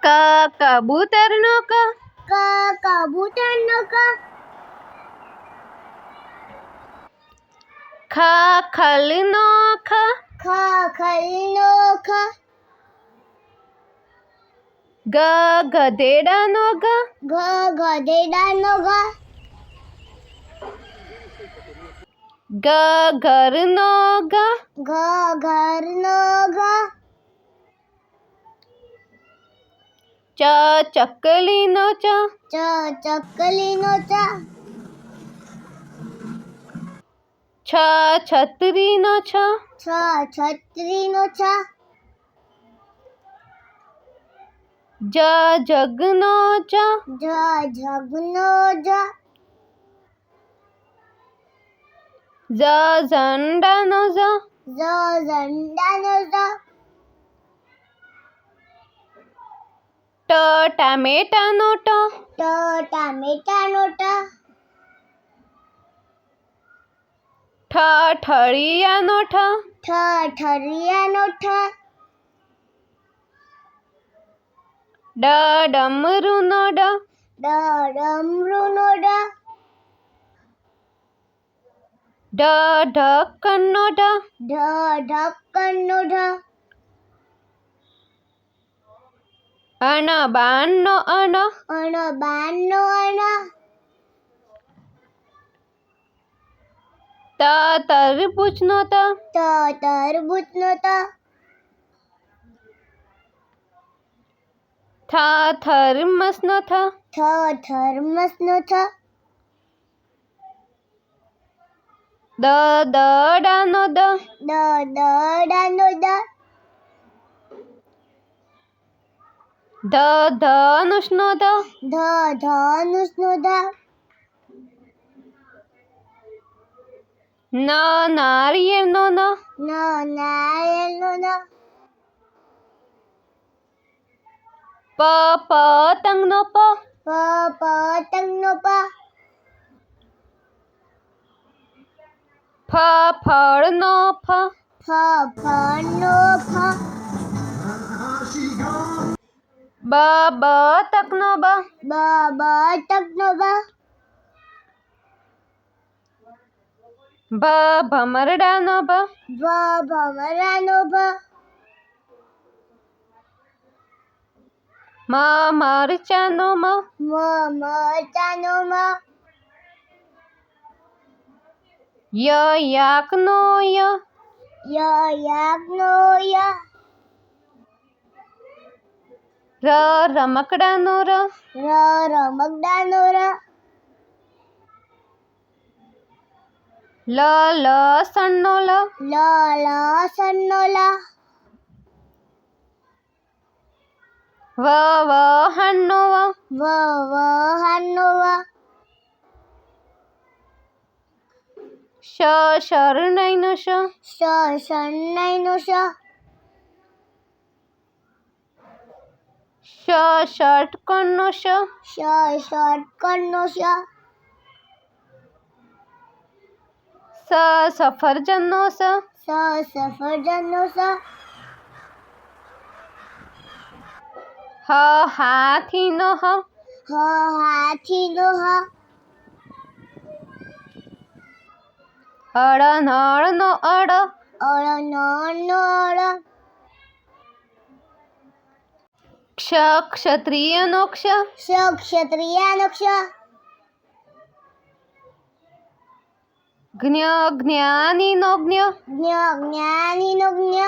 ક કબૂતરનો ક. કબૂતરનો ક. ખ ખલનો ખ. ખલનો ખ. ગ ગધેડાનો ગ. ગધેડાનો ગ. ગ ઘરનો ગ. ઘરનો ઘ. ચ ચકલીનો ચ. ચકલીનો ચ. છ છત્રીનો છ. છત્રીનો છ. જ જગનો જ. જગનો જ. ઝ ઝંડાનો ઝ. ઝંડાનો ઝ. ટ ટામેટાનો ટ. ટામેટાનો ટ. ઠ ઠળિયાનો ઠ. ઠળિયાનો ઠ. ડ ડમરુનો ડ. ડમરુનો ડ. ઢ ઢક્કનનો ઢ. ઢક્કનનો ઢ. અણ બાણનો અણ. બાણનો અણ. ત તરબૂચનો ત. તરબૂચનો ત. થ થર્મસનો થ. થર્મસનો થ. દ દડાનો દ. દડાનો દ. ધ ધનુષનો ધ. ધનુષનો ધ. ન નારિયેળનો ન. નારિયેળનો ન. પ પતંગનો પ. પતંગનો પ. ફ ફળનો ફ. ફળનો ફ. બ બતકનો બ. બતકનો બ. ભ ભમરડાનો ભ. ભમરાનો ભ. મ મરચાનો મ. મરચાનો મ. ય યાકનો ય. યાકનો ય. ર રમકડાનો ર. રમકડાનો ર. લ લસણનો લ. લસણનો લ. વ વહાણનો વ. વહાણનો વ. શ શરણાઈનો શ. શરણાઈનો શ. ષટકોણનો શ. ષટકોણનો શ. સફરજનનો સ. સફરજનનો સ. હાથીનો હ. હાથીનો હ. અળ નળનો અળ. નળનો અળ. ક્ષ ક્ષત્રિયનો ક્ષ. ક્ષત્રિયનો ક્ષ. જ્ઞ જ્ઞાનીનો જ્ઞ. જ્ઞાનીનો જ્ઞ.